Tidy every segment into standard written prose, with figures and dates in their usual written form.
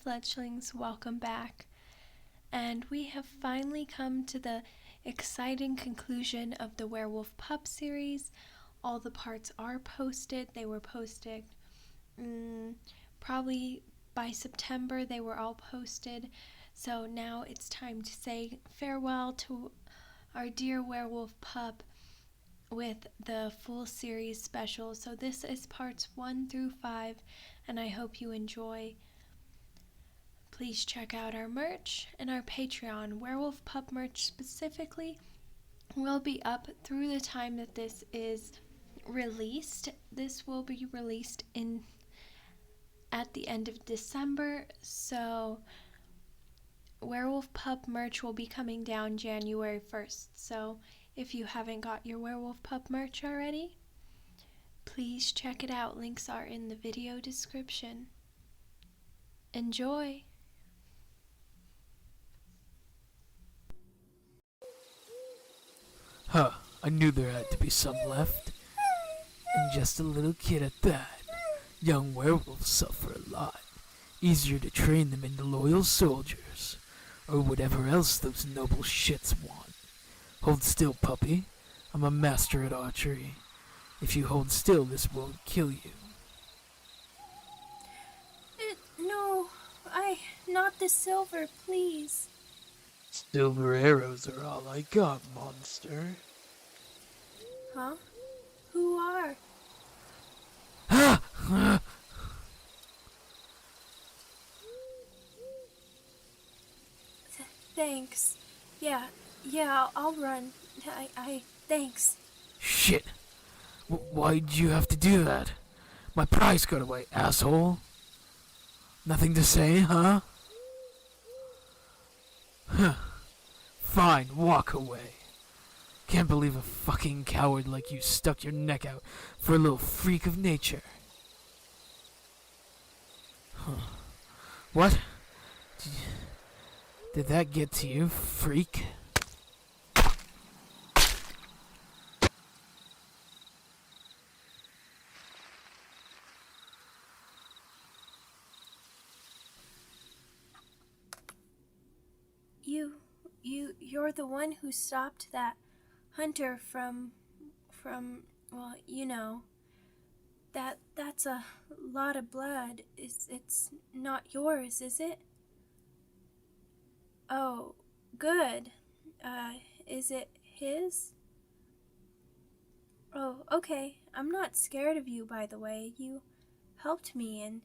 fledglings, welcome back. And we have finally come to the exciting conclusion of the Werewolf Pup series. All the parts are posted. They were posted probably by September. They were all posted. So now it's time to say farewell to our dear Werewolf Pup with the full series special. So this is parts 1 through 5, and I hope you enjoy. Please check out our merch and our Patreon. Werewolf Pup merch specifically will be up through the time that this is released. This will be released at the end of December, so Werewolf Pup merch will be coming down January 1st. So if you haven't got your Werewolf Pup merch already, please check it out. Links are in the video description. Enjoy! Huh, I knew there had to be some left. And just a little kid at that. Young werewolves suffer a lot. Easier to train them into loyal soldiers, or whatever else those noble shits want. Hold still, puppy. I'm a master at archery. If you hold still, this won't kill you. No, not the silver, please. Silver arrows are all I got, monster. Huh? Who are? Thanks. Yeah, I'll run. Thanks. Shit. Why'd you have to do that? My prize got away, asshole. Nothing to say, huh? Huh. Fine, walk away. Can't believe a fucking coward like you stuck your neck out for a little freak of nature. Huh. What? Did that get to you, freak? You're the one who stopped that hunter from, well, you know, that's a lot of blood. It's not yours, is it? Oh, good. Is it his? Oh, okay. I'm not scared of you, by the way. You helped me, and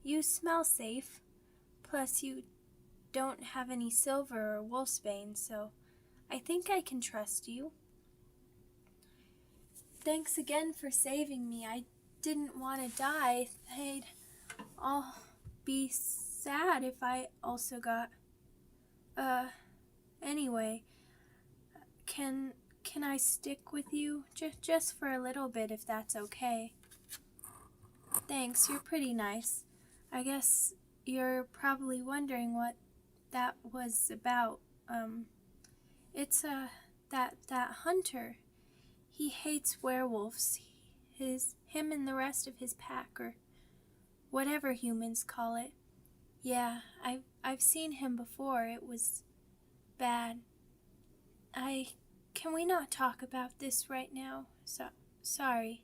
you smell safe. Plus, you don't have any silver or wolfsbane, so I think I can trust you. Thanks again for saving me. I didn't want to die. They'd all be sad if I also got... Anyway, can I stick with you? Just for a little bit, if that's okay. Thanks, you're pretty nice. I guess you're probably wondering what that was about. It's that hunter. He hates werewolves. Him and the rest of his pack, or whatever humans call it. Yeah, I've seen him before. It was bad. Can we not talk about this right now? Sorry.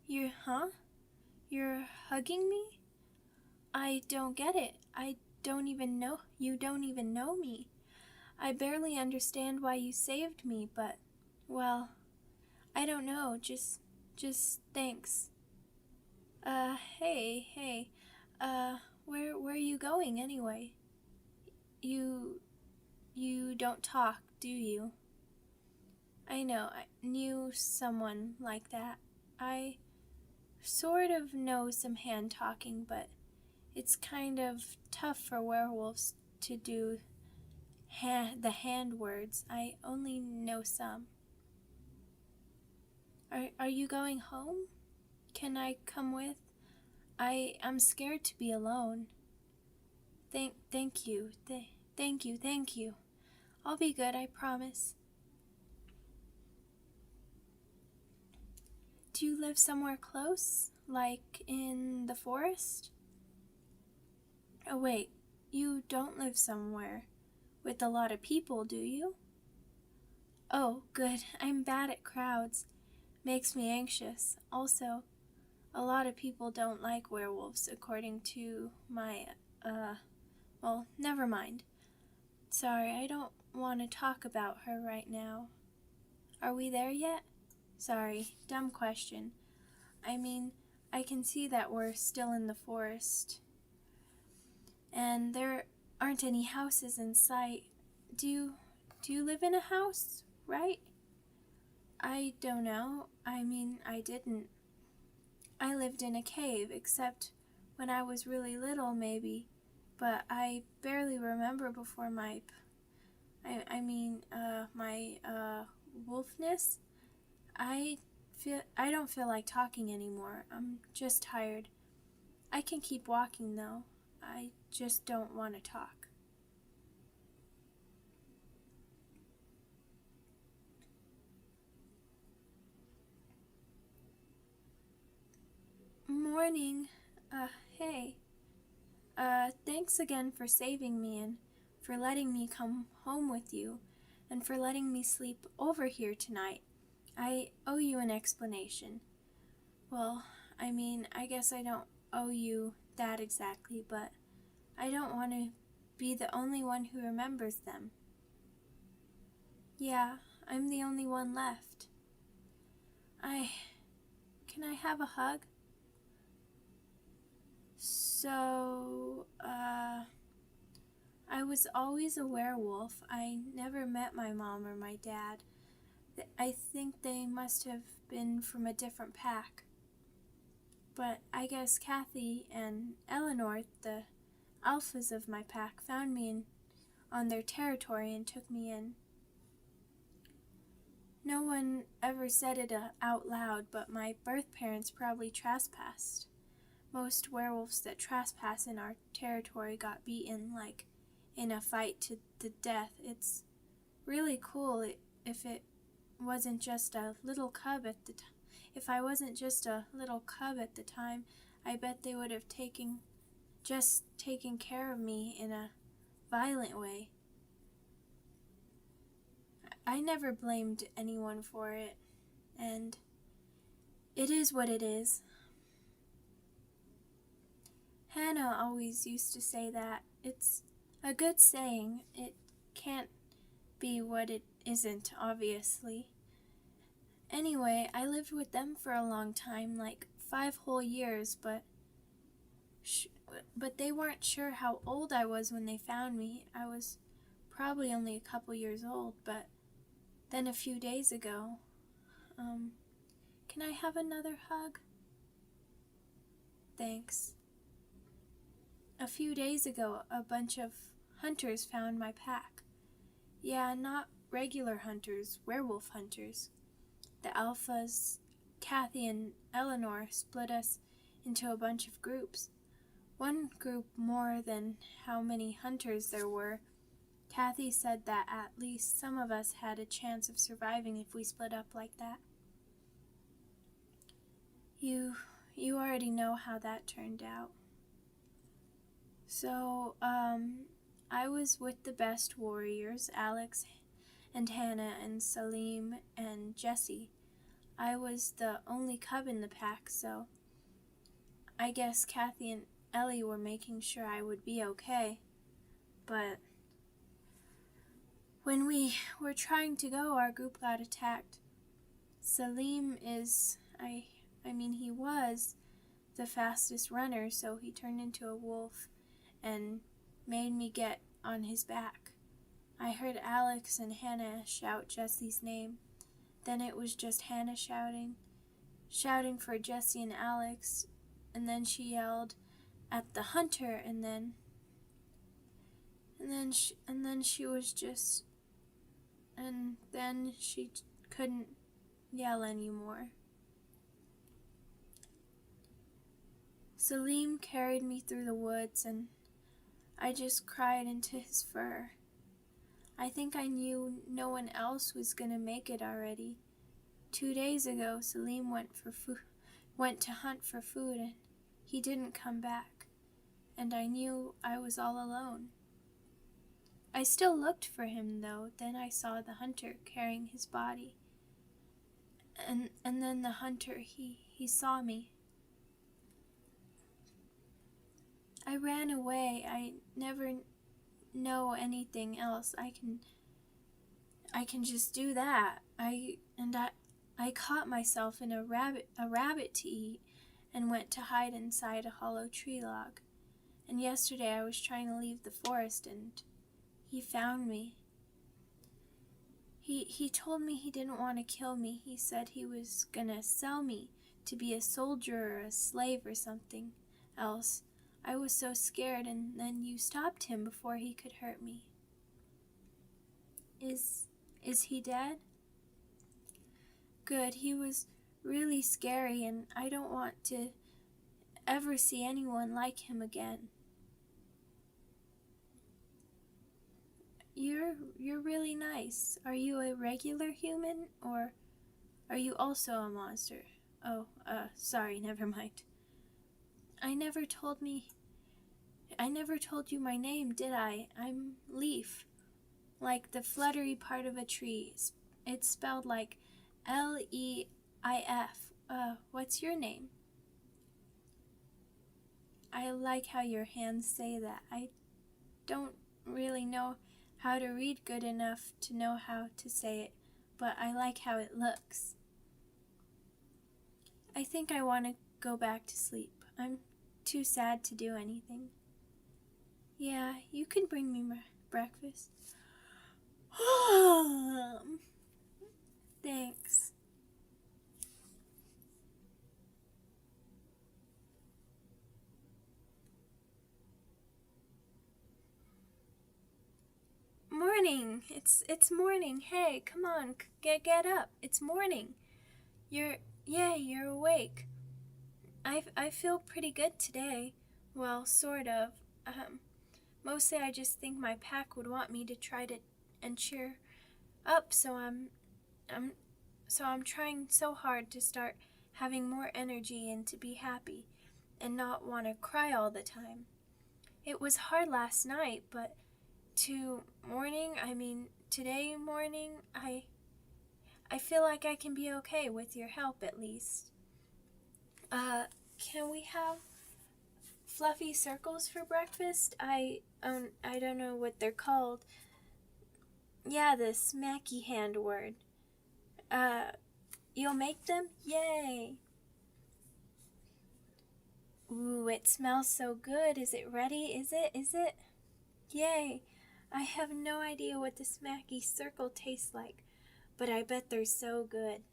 You're hugging me? I don't get it. You don't even know me. I barely understand why you saved me, but, well, I don't know. Just thanks. Hey, where are you going anyway? You don't talk, do you? I know, I knew someone like that. I sort of know some hand talking, but it's kind of tough for werewolves to do the hand words. I only know some. Are you going home? Can I come with? I'm scared to be alone. Thank you. Thank you. I'll be good, I promise. Do you live somewhere close? Like in the forest? Oh, wait, you don't live somewhere with a lot of people, do you? Oh, good. I'm bad at crowds. Makes me anxious. Also, a lot of people don't like werewolves, according to my, well, never mind. Sorry, I don't want to talk about her right now. Are we there yet? Sorry, dumb question. I mean, I can see that we're still in the forest. And there aren't any houses in sight. Do you live in a house, right? I don't know. I mean, I didn't. I lived in a cave, except when I was really little, maybe. But I barely remember before my wolfness. I don't feel like talking anymore. I'm just tired. I can keep walking though. I just don't want to talk. Morning. Hey. Thanks again for saving me and for letting me come home with you and for letting me sleep over here tonight. I owe you an explanation. Well, I mean, I guess I don't owe you that exactly, but I don't want to be the only one who remembers them. Yeah, I'm the only one left. Can I have a hug? So, I was always a werewolf. I never met my mom or my dad. I think they must have been from a different pack. But I guess Kathy and Eleanor, the alphas of my pack, found me on their territory and took me in. No one ever said it out loud, but my birth parents probably trespassed. Most werewolves that trespass in our territory got beaten, like in a fight to the death. It's really cool if it wasn't just a little cub at the time. If I wasn't just a little cub at the time, I bet they would have taken care of me in a violent way. I never blamed anyone for it, and it is what it is. Hannah always used to say that. It's a good saying. It can't be what it isn't, obviously. Anyway, I lived with them for a long time, like 5 whole years, but they weren't sure how old I was when they found me. I was probably only a couple years old, but then a few days ago, can I have another hug? Thanks. A few days ago, a bunch of hunters found my pack. Yeah, not regular hunters, werewolf hunters. The alphas, Kathy and Eleanor, split us into a bunch of groups. One group more than how many hunters there were. Kathy said that at least some of us had a chance of surviving if we split up like that. You already know how that turned out. So, I was with the best warriors, Alex and Hannah and Salim and Jesse. I was the only cub in the pack, so I guess Kathy and Ellie were making sure I would be okay. But when we were trying to go, our group got attacked. Salim he was the fastest runner, so he turned into a wolf and made me get on his back. I heard Alex and Hannah shout Jesse's name. Then it was just Hannah shouting for Jesse and Alex, and then she yelled at the hunter, and then she couldn't yell anymore. Salim carried me through the woods, and I just cried into his fur. I think I knew no one else was gonna make it already. 2 days ago, Salim went for went to hunt for food and he didn't come back, and I knew I was all alone. I still looked for him though. Then I saw the hunter carrying his body. And then the hunter, he saw me. I ran away. I never know anything else. I can just do that. I caught myself in a rabbit to eat and went to hide inside a hollow tree log. And yesterday I was trying to leave the forest and he found me. He told me he didn't want to kill me. He said he was gonna sell me to be a soldier or a slave or something else. I was so scared, and then you stopped him before he could hurt me. Is he dead? Good. He was really scary, and I don't want to ever see anyone like him again. You're really nice. Are you a regular human, or are you also a monster? Oh, sorry, never mind. I never told you my name, did I? I'm Leaf. Like the fluttery part of a tree. It's spelled like Leif. What's your name? I like how your hands say that. I don't really know how to read good enough to know how to say it, but I like how it looks. I think I want to go back to sleep. I'm too sad to do anything. Yeah, you can bring me my breakfast. Thanks. Morning. It's morning. Hey, come on, get up. It's morning. You're awake. I feel pretty good today. Well, sort of. Mostly I just think my pack would want me to try to and cheer up, so I'm trying so hard to start having more energy and to be happy and not want to cry all the time. It was hard last night, but today morning, I feel like I can be okay with your help at least. Can we have fluffy circles for breakfast? I don't know what they're called. Yeah, the smacky hand word. You'll make them? Yay! Ooh, it smells so good. Is it ready? Is it? Yay! I have no idea what the smacky circle tastes like, but I bet they're so good.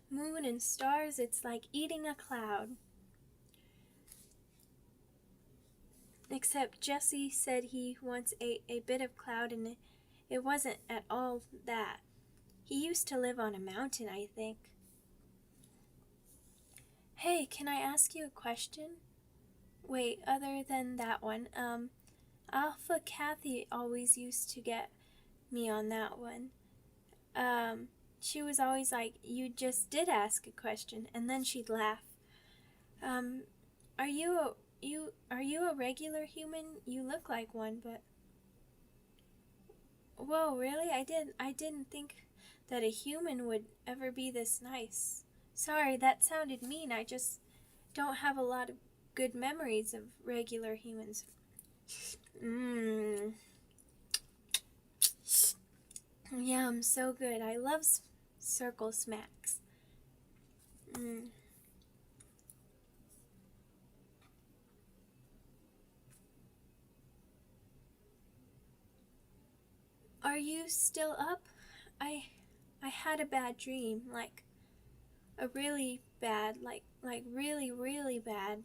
Moon and stars, it's like eating a cloud. Except Jesse said he once ate a bit of cloud and it wasn't at all that. He used to live on a mountain, I think. Hey, can I ask you a question? Wait, other than that one, Alpha Kathy always used to get me on that one. She was always like, you just did ask a question, and then she'd laugh. Are you a regular human? You look like one, but... Whoa, really? I didn't think that a human would ever be this nice. Sorry, that sounded mean. I just don't have a lot of good memories of regular humans. Yum, so good. I love circle smacks. Are you still up? I had a bad dream, like a really bad, like really, really bad.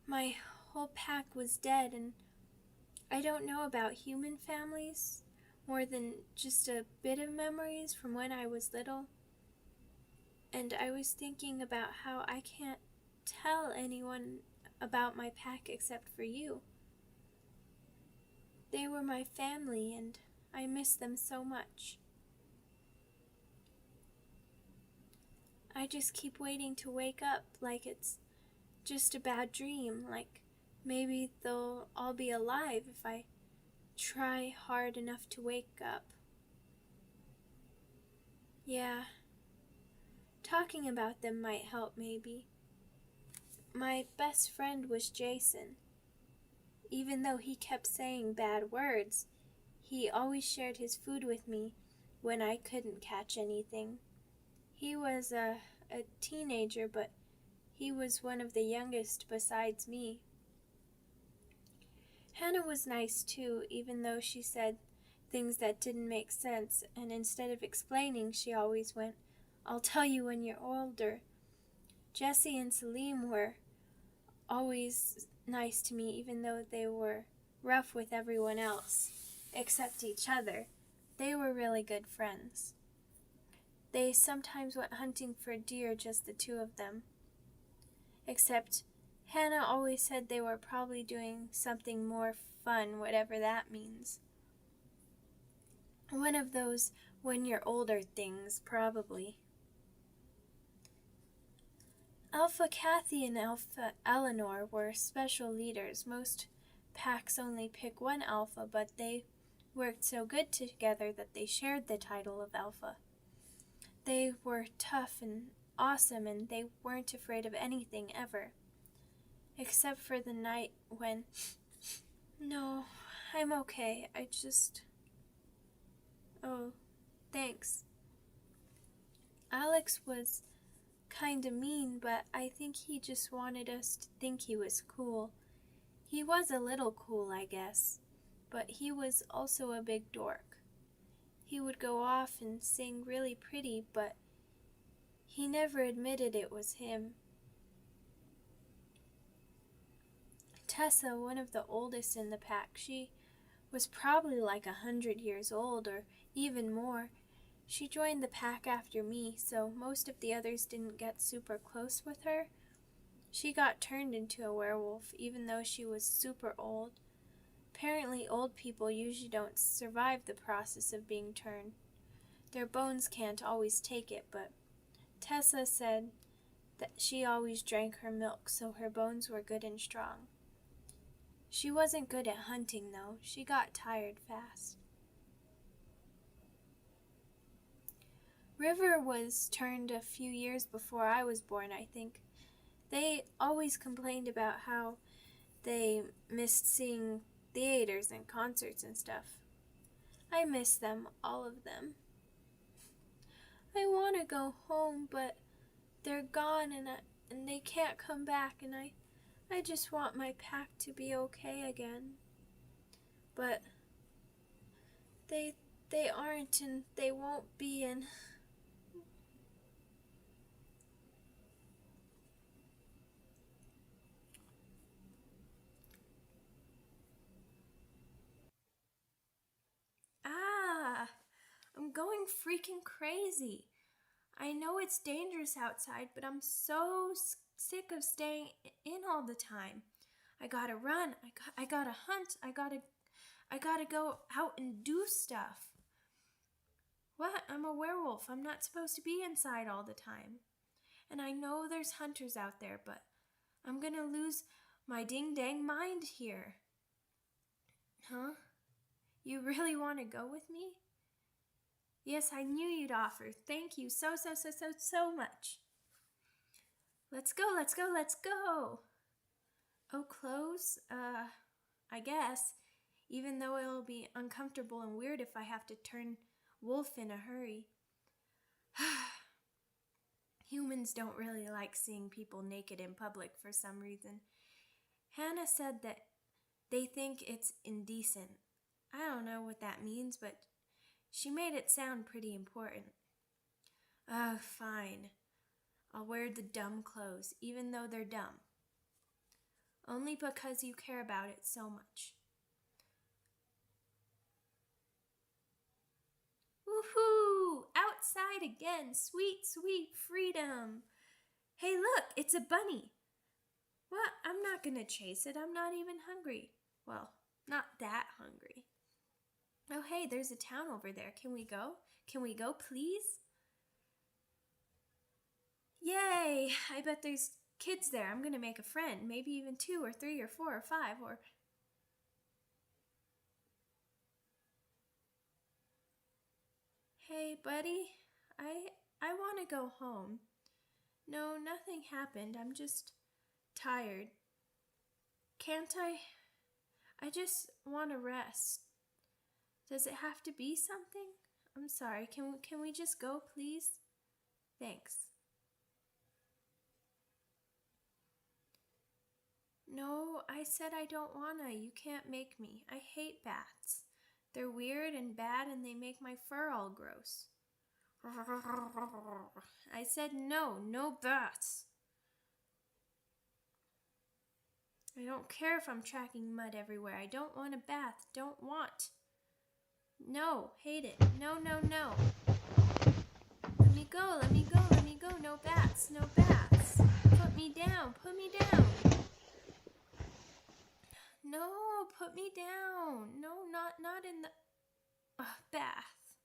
My whole pack was dead, and I don't know about human families more than just a bit of memories from when I was little. And I was thinking about how I can't tell anyone about my pack except for you. They were my family, and I miss them so much. I just keep waiting to wake up like it's just a bad dream, like maybe they'll all be alive if I try hard enough to wake up. Yeah, talking about them might help maybe. My best friend was Jason. Even though he kept saying bad words, he always shared his food with me when I couldn't catch anything. He was a teenager, but he was one of the youngest besides me. Hannah was nice too, even though she said things that didn't make sense, and instead of explaining, she always went, "I'll tell you when you're older." Jesse and Salim were always nice to me, even though they were rough with everyone else, except each other. They were really good friends. They sometimes went hunting for deer, just the two of them. Except Hannah always said they were probably doing something more fun, whatever that means. One of those when you're older things, probably. Alpha Kathy and Alpha Eleanor were special leaders. Most packs only pick one alpha, but they worked so good together that they shared the title of alpha. They were tough and awesome, and they weren't afraid of anything ever. Except for the night when... No, I'm okay. Oh, thanks. Alex was kinda mean, but I think he just wanted us to think he was cool. He was a little cool, I guess, but he was also a big dork. He would go off and sing really pretty, but he never admitted it was him. Tessa, one of the oldest in the pack, she was probably like 100 years old or even more. She joined the pack after me, so most of the others didn't get super close with her. She got turned into a werewolf, even though she was super old. Apparently, old people usually don't survive the process of being turned. Their bones can't always take it, but Tessa said that she always drank her milk, so her bones were good and strong. She wasn't good at hunting, though. She got tired fast. River was turned a few years before I was born, I think. They always complained about how they missed seeing theaters and concerts and stuff. I miss them, all of them. I want to go home, but they're gone and they can't come back, and I just want my pack to be okay again. But they aren't, and they won't be, and... I'm going freaking crazy. I know it's dangerous outside, but I'm so sick of staying in all the time. I gotta run. I gotta hunt. I gotta go out and do stuff. What? I'm a werewolf. I'm not supposed to be inside all the time. And I know there's hunters out there, but I'm gonna lose my ding-dang mind here. Huh? You really want to go with me? Yes, I knew you'd offer. Thank you so much. Let's go. Oh, clothes? I guess. Even though it'll be uncomfortable and weird if I have to turn wolf in a hurry. Humans don't really like seeing people naked in public for some reason. Hannah said that they think it's indecent. I don't know what that means, but she made it sound pretty important. Oh, fine. I'll wear the dumb clothes, even though they're dumb. Only because you care about it so much. Woohoo! Outside again! Sweet, sweet freedom! Hey, look! It's a bunny! What? I'm not gonna chase it. I'm not even hungry. Well, not that hungry. Oh, hey, there's a town over there. Can we go? Can we go, please? Yay! I bet there's kids there. I'm gonna make a friend. Maybe even 2 or 3 or 4 or 5 or... Hey, buddy. I want to go home. No, nothing happened. I'm just tired. Can't I? I just want to rest. Does it have to be something? I'm sorry. Can we just go, please? Thanks. No, I said I don't wanna. You can't make me. I hate bats. They're weird and bad and they make my fur all gross. I said no, no bats. I don't care if I'm tracking mud everywhere. I don't want a bath. Don't want. No, hate it. No, no, no. Let me go, let me go, let me go. No bats, no bats. Put me down, put me down. No, put me down. No, not in the bath.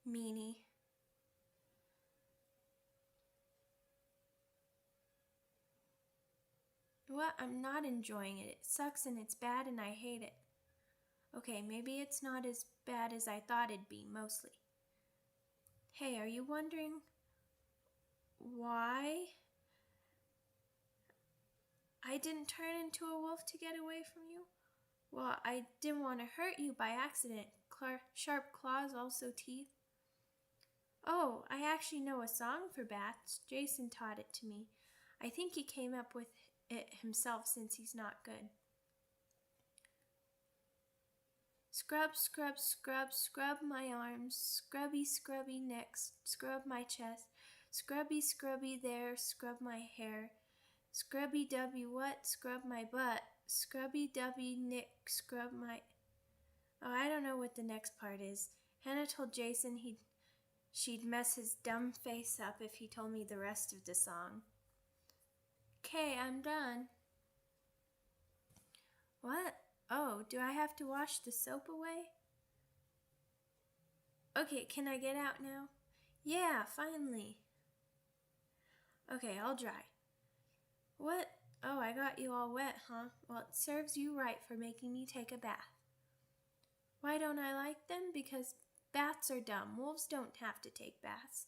Meanie. What? I'm not enjoying it. It sucks and it's bad and I hate it. Okay, maybe it's not as bad as I thought it'd be, mostly. Hey, are you wondering why I didn't turn into a wolf to get away from you? Well, I didn't want to hurt you by accident. Sharp claws, also teeth. Oh, I actually know a song for bats. Jason taught it to me. I think he came up with it himself since he's not good. Scrub, scrub, scrub, scrub my arms, scrubby, scrubby next, scrub my chest, scrubby, scrubby there, scrub my hair, scrubby dubby what, scrub my butt, scrubby dubby nick, scrub my... Oh, I don't know what the next part is. Hannah told Jason she'd mess his dumb face up if he told me the rest of the song. Okay, I'm done. What? Oh, do I have to wash the soap away? Okay, can I get out now? Yeah, finally. Okay, I'll dry. What? Oh, I got you all wet, huh? Well, it serves you right for making me take a bath. Why don't I like them? Because bats are dumb. Wolves don't have to take baths.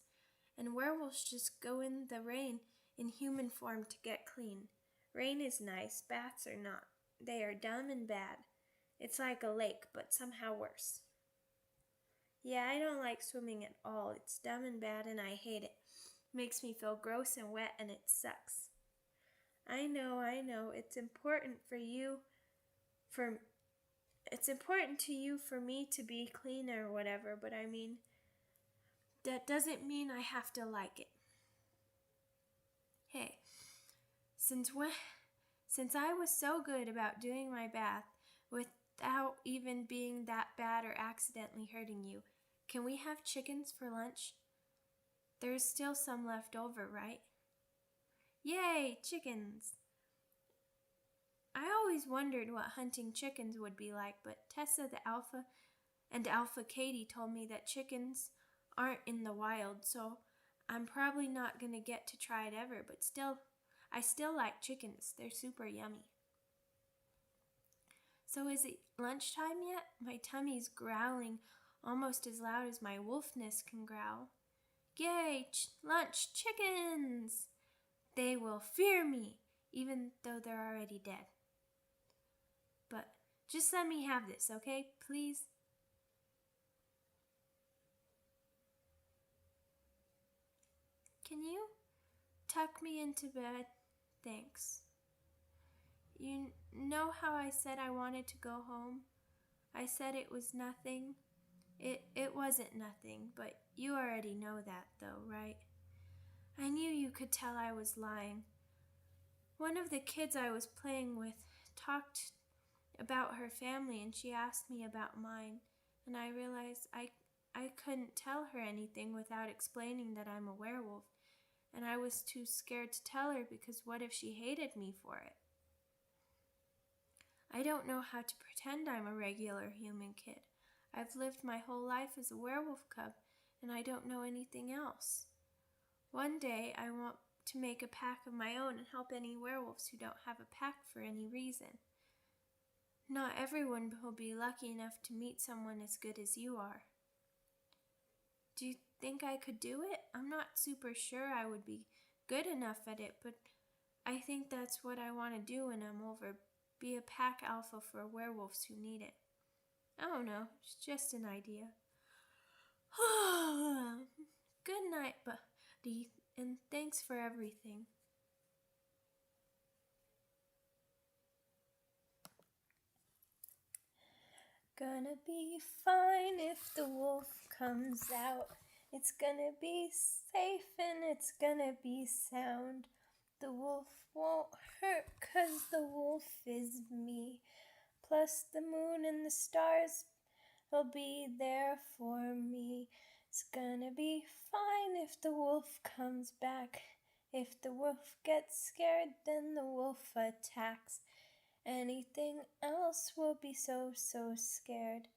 And werewolves just go in the rain in human form to get clean. Rain is nice, bats are not. They are dumb and bad. It's like a lake, but somehow worse. Yeah, I don't like swimming at all. It's dumb and bad and I hate it. Makes me feel gross and wet and it sucks. I know. It's important to you for me to be clean or whatever, but I mean, that doesn't mean I have to like it. Hey, since I was so good about doing my bath without even being that bad or accidentally hurting you, can we have chickens for lunch? There's still some left over, right? Yay, chickens! I always wondered what hunting chickens would be like, but Tessa the Alpha and Alpha Katie told me that chickens aren't in the wild, so I'm probably not going to get to try it ever, but I still like chickens. They're super yummy. So is it lunchtime yet? My tummy's growling almost as loud as my wolfness can growl. Yay, lunch, chickens! They will fear me, even though they're already dead. But just let me have this, okay? Please? Can you tuck me into bed? Thanks. You know how I said I wanted to go home? I said it was nothing. It wasn't nothing, but you already know that though, right? I knew you could tell I was lying. One of the kids I was playing with talked about her family and she asked me about mine, and I realized I couldn't tell her anything without explaining that I'm a werewolf, and I was too scared to tell her because what if she hated me for it? I don't know how to pretend I'm a regular human kid. I've lived my whole life as a werewolf cub, and I don't know anything else. One day I want to make a pack of my own and help any werewolves who don't have a pack for any reason. Not everyone will be lucky enough to meet someone as good as you are. Do you think I could do it? I'm not super sure I would be good enough at it, but I think that's what I want to do when I'm over. Be a pack alpha for werewolves who need it. I don't know, it's just an idea. Good night, buddy, and thanks for everything. Gonna be fine if the wolf comes out. It's gonna be safe and it's gonna be sound. The wolf won't hurt 'cause the wolf is me. Plus the moon and the stars will be there for me. It's gonna be fine if the wolf comes back. If the wolf gets scared, then the wolf attacks. Anything else will be so scared.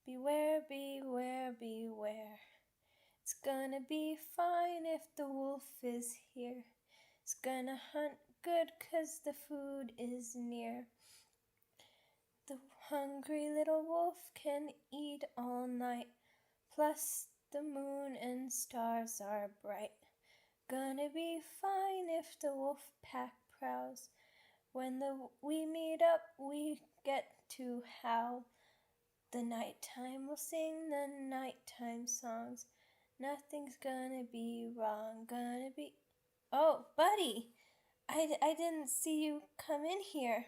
Beware, beware, beware. It's gonna be fine if the wolf is here. It's gonna hunt good 'cause the food is near. The hungry little wolf can eat all night. Plus the moon and stars are bright. Gonna be fine if the wolf pack prowls. When we meet up, we get to howl. The nighttime will sing the nighttime songs. Nothing's gonna be wrong, gonna be... Oh, buddy! I didn't see you come in here.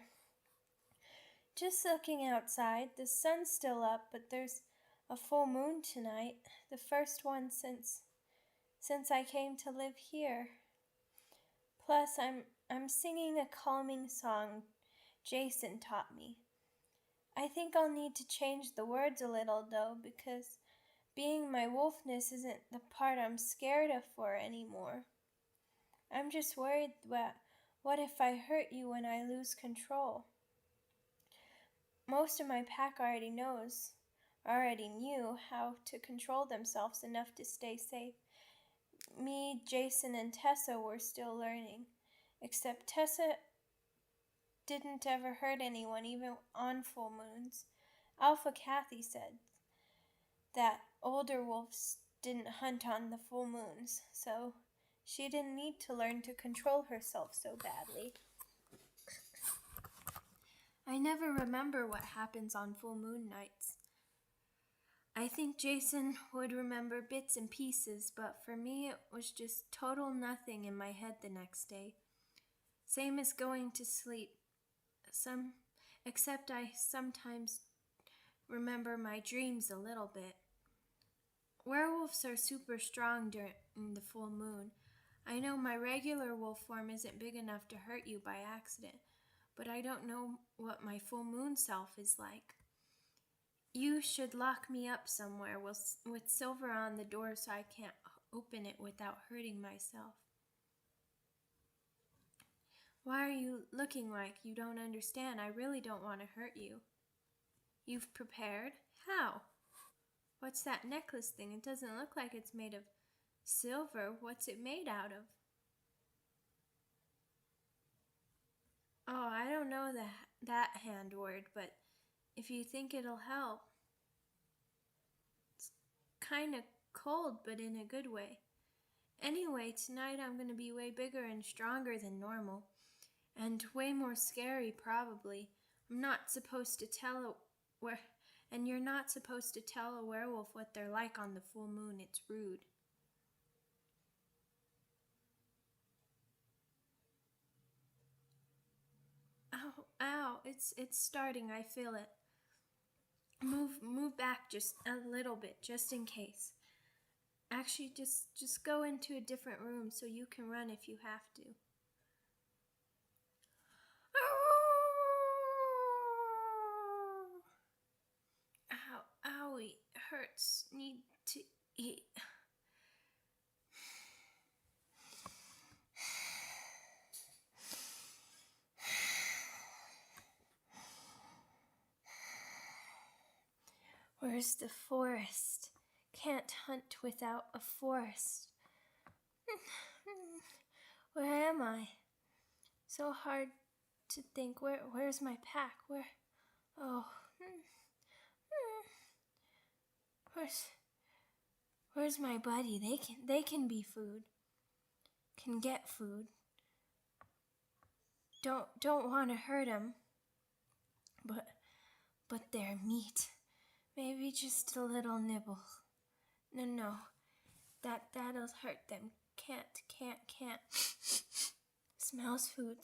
Just looking outside. The sun's still up, but there's a full moon tonight. The first one since I came to live here. Plus, I'm singing a calming song Jason taught me. I think I'll need to change the words a little though, because being my wolfness isn't the part I'm scared of for anymore. I'm just worried that what if I hurt you when I lose control? Most of my pack already knew how to control themselves enough to stay safe. Me, Jason, and Tessa were still learning. Except Tessa didn't ever hurt anyone, even on full moons. Alpha Kathy said that older wolves didn't hunt on the full moons, so she didn't need to learn to control herself so badly. I never remember what happens on full moon nights. I think Jason would remember bits and pieces, but for me it was just total nothing in my head the next day. Same as going to sleep. Except I sometimes remember my dreams a little bit. Werewolves are super strong during the full moon. I know my regular wolf form isn't big enough to hurt you by accident, but I don't know what my full moon self is like. You should lock me up somewhere with silver on the door so I can't open it without hurting myself. Why are you looking like you don't understand? I really don't want to hurt you. You've prepared? How? What's that necklace thing? It doesn't look like it's made of silver. What's it made out of? Oh, I don't know that hand word, but if you think it'll help. It's kind of cold, but in a good way. Anyway, tonight I'm going to be way bigger and stronger than normal. And way more scary, probably. I'm not supposed to tell and you're not supposed to tell a werewolf what they're like on the full moon. It's rude. Ow, ow, it's starting, I feel it. Move back just a little bit, just in case. Actually, just go into a different room so you can run if you have to. Ow, owie, hurts, need to eat. Where's the forest? Can't hunt without a forest. Where am I? So hard to think. Where's my pack? Oh, where's where's my buddy? They can be food. Can get food. Don't want to hurt them. But they're meat. Maybe just a little nibble. No. That'll hurt them. Can't. Smells food.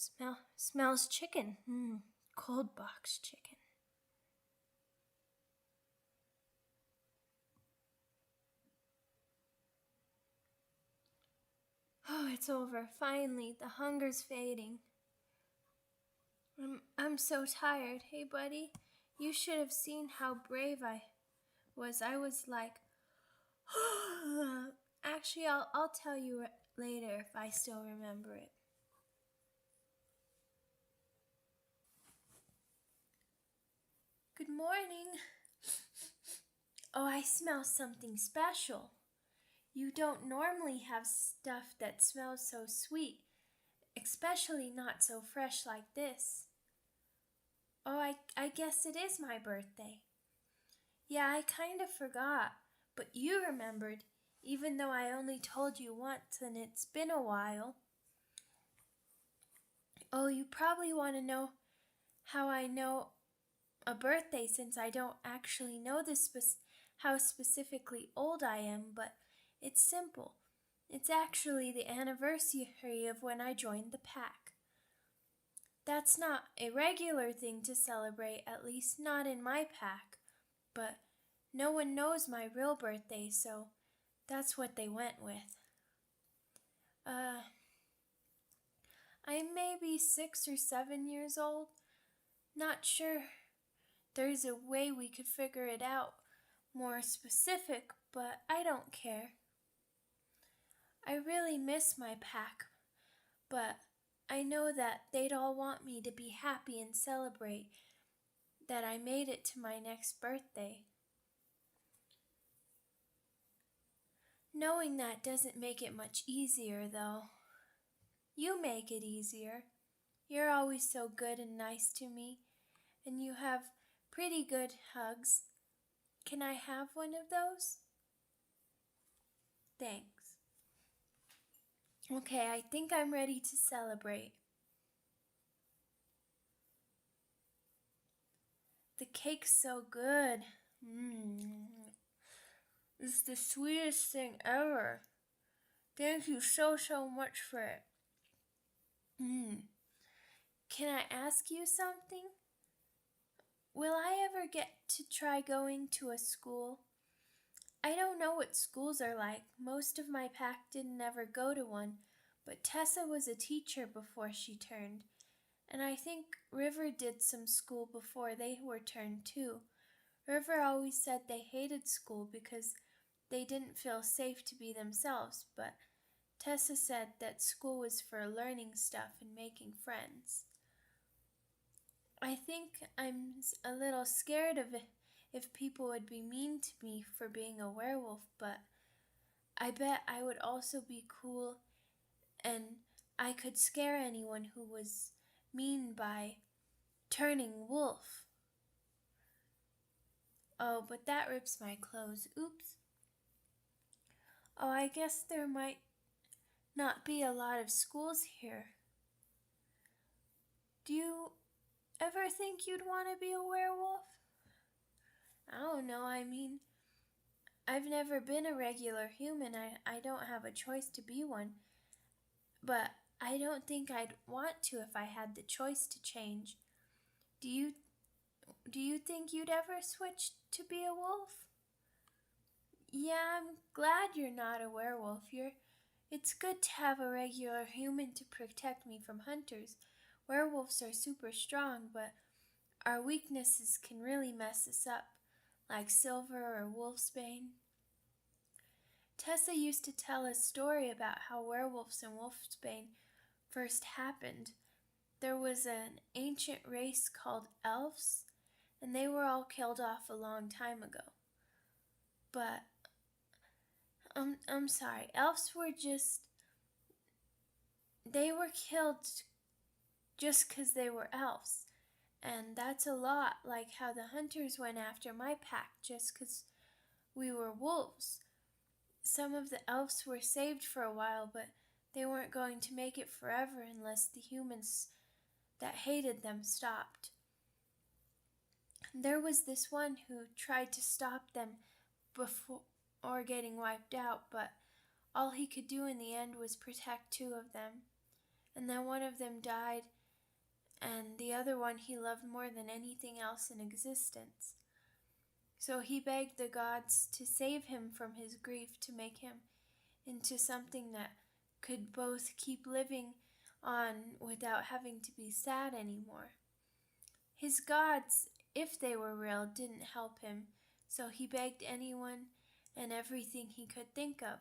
Smells chicken. Cold box chicken. Oh, it's over. Finally, the hunger's fading. I'm so tired. Hey, buddy, you should have seen how brave I was. I was like, actually, I'll tell you later if I still remember it. Good morning. Oh, I smell something special. You don't normally have stuff that smells so sweet, especially not so fresh like this. Oh, I guess it is my birthday. Yeah, I kind of forgot, but you remembered, even though I only told you once and it's been a while. Oh, you probably want to know how I know a birthday since I don't actually know how specifically old I am, but it's simple. It's actually the anniversary of when I joined the pack. That's not a regular thing to celebrate, at least not in my pack, but no one knows my real birthday, so that's what they went with. I'm maybe 6 or 7 years old. Not sure there's a way we could figure it out more specific, but I don't care. I really miss my pack, but I know that they'd all want me to be happy and celebrate that I made it to my next birthday. Knowing that doesn't make it much easier, though. You make it easier. You're always so good and nice to me, and you have pretty good hugs. Can I have one of those? Thanks. Okay, I think I'm ready to celebrate. The cake's so good. It's the sweetest thing ever. Thank you so much for it. Can I ask you something? Will I ever get to try going to a school? I don't know what schools are like. Most of my pack didn't ever go to one, but Tessa was a teacher before she turned, and I think River did some school before they were turned too. River always said they hated school because they didn't feel safe to be themselves, but Tessa said that school was for learning stuff and making friends. I think I'm a little scared of it if people would be mean to me for being a werewolf, but I bet I would also be cool and I could scare anyone who was mean by turning wolf. Oh, but that rips my clothes. Oops. Oh, I guess there might not be a lot of schools here. Do you ever think you'd want to be a werewolf? I don't know, I've never been a regular human. I don't have a choice to be one. But I don't think I'd want to if I had the choice to change. Do you think you'd ever switch to be a wolf? Yeah, I'm glad you're not a werewolf. It's good to have a regular human to protect me from hunters. Werewolves are super strong, but our weaknesses can really mess us up, like silver or wolfsbane. Tessa used to tell a story about how werewolves and wolfsbane first happened. There was an ancient race called elves, and they were all killed off a long time ago. But I'm sorry, elves were just They were killed just 'cause they were elves. And that's a lot like how the hunters went after my pack just 'cause we were wolves. Some of the elves were saved for a while, but they weren't going to make it forever unless the humans that hated them stopped. There was this one who tried to stop them before getting wiped out, but all he could do in the end was protect two of them. And then one of them died, and the other one he loved more than anything else in existence. So he begged the gods to save him from his grief, to make him into something that could both keep living on without having to be sad anymore. His gods, if they were real, didn't help him, so he begged anyone and everything he could think of.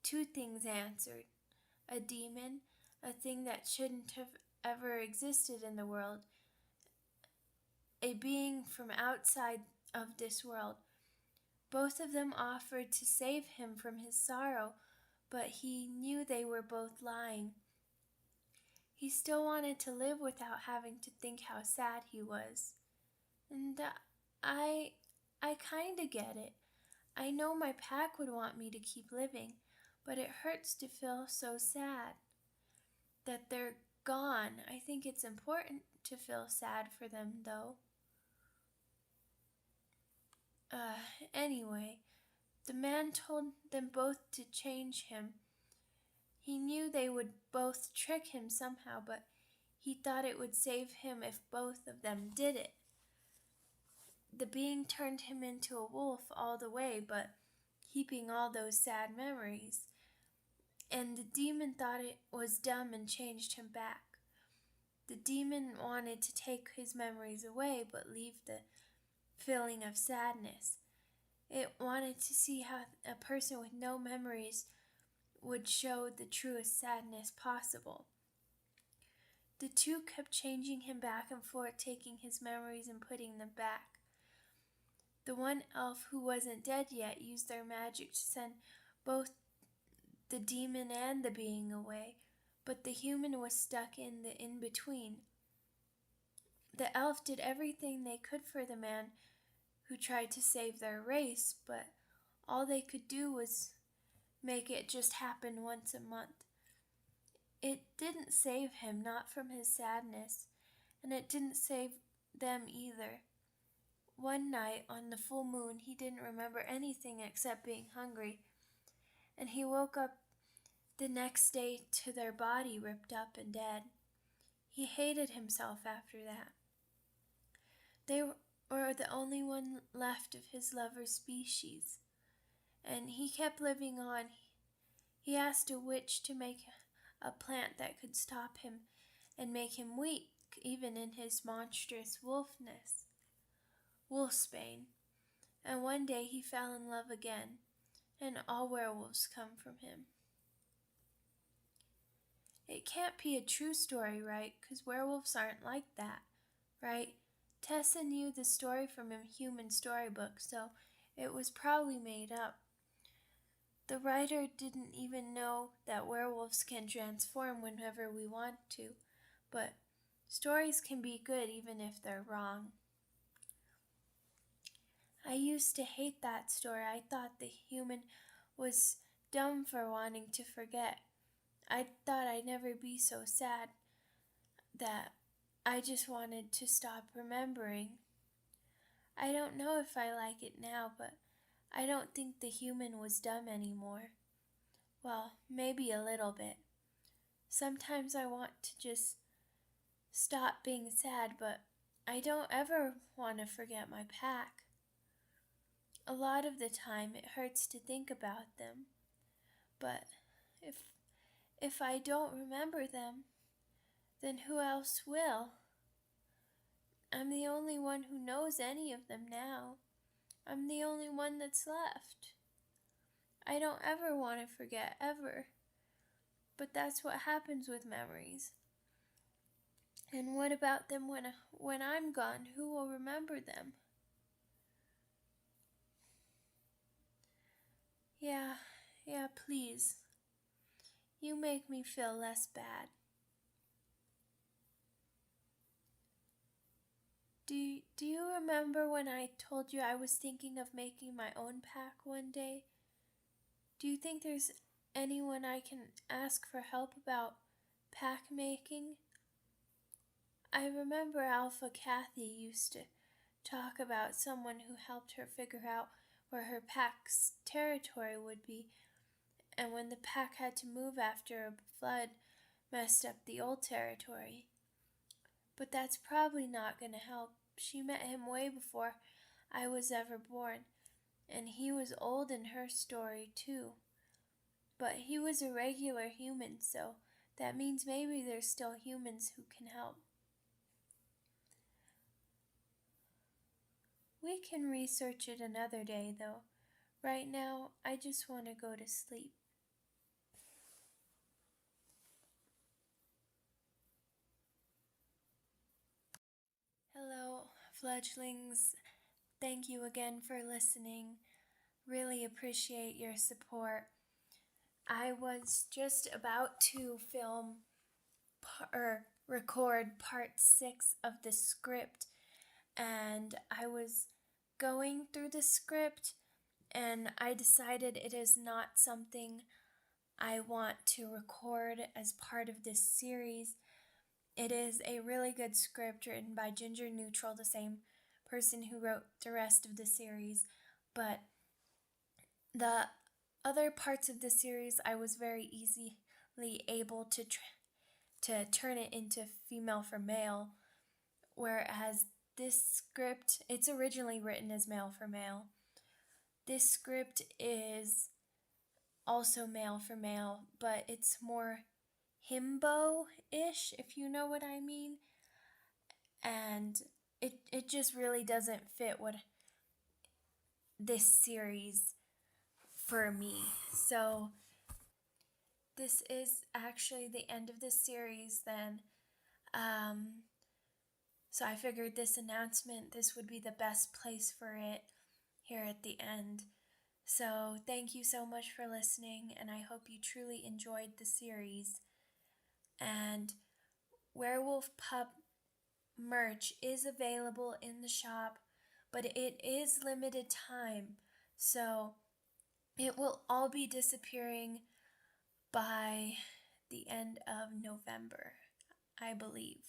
Two things answered: a demon, a thing that shouldn't have ever existed in the world, a being from outside of this world. Both of them offered to save him from his sorrow, but he knew they were both lying. He still wanted to live without having to think how sad he was. And I kinda get it. I know my pack would want me to keep living, but it hurts to feel so sad that they're gone. I think it's important to feel sad for them, though. Anyway, the man told them both to change him. He knew they would both trick him somehow, but he thought it would save him if both of them did it. The being turned him into a wolf all the way, but keeping all those sad memories. And the demon thought it was dumb and changed him back. The demon wanted to take his memories away, but leave the feeling of sadness. It wanted to see how a person with no memories would show the truest sadness possible. The two kept changing him back and forth, taking his memories and putting them back. The one elf who wasn't dead yet used their magic to send both the demon and the being away, but the human was stuck in the in-between. The elf did everything they could for the man who tried to save their race, but all they could do was make it just happen once a month. It didn't save him, not from his sadness, and it didn't save them either. One night on the full moon, he didn't remember anything except being hungry, and he woke up the next day to their body ripped up and dead. He hated himself after that. They were the only one left of his lover's species, and he kept living on. He asked a witch to make a plant that could stop him and make him weak, even in his monstrous wolfbane. And one day he fell in love again, and all werewolves come from him. It can't be a true story, right? 'Cause werewolves aren't like that, right? Tessa knew the story from a human storybook, so it was probably made up. The writer didn't even know that werewolves can transform whenever we want to, but stories can be good even if they're wrong. I used to hate that story. I thought the human was dumb for wanting to forget. I thought I'd never be so sad that I just wanted to stop remembering. I don't know if I like it now, but I don't think the human was dumb anymore. Well, maybe a little bit. Sometimes I want to just stop being sad, but I don't ever want to forget my pack. A lot of the time it hurts to think about them, but if I don't remember them, then who else will? I'm the only one who knows any of them now. I'm the only one that's left. I don't ever want to forget, ever. But that's what happens with memories. And what about them when I'm gone? Who will remember them? Yeah, please. You make me feel less bad. Do you remember when I told you I was thinking of making my own pack one day? Do you think there's anyone I can ask for help about pack making? I remember Alpha Kathy used to talk about someone who helped her figure out where her pack's territory would be, and when the pack had to move after a flood messed up the old territory. But that's probably not going to help. She met him way before I was ever born, and he was old in her story too. But he was a regular human, so that means maybe there's still humans who can help. We can research it another day, though. Right now, I just want to go to sleep. Hello, fledglings. Thank you again for listening. Really appreciate your support. I was just about to record part 6 of the script, and I was going through the script, and I decided it is not something I want to record as part of this series. It is a really good script written by Ginger Neutral, the same person who wrote the rest of the series, but the other parts of the series I was very easily able to turn it into female for male, whereas this script, it's originally written as male for male. This script is also male for male, but it's more himbo-ish, if you know what I mean. And it just really doesn't fit what this series for me. So this is actually the end of this series then. So I figured this would be the best place for it here at the end. So thank you so much for listening, and I hope you truly enjoyed the series. And Werewolf Pup merch is available in the shop, but it is limited time, so it will all be disappearing by the end of November, I believe.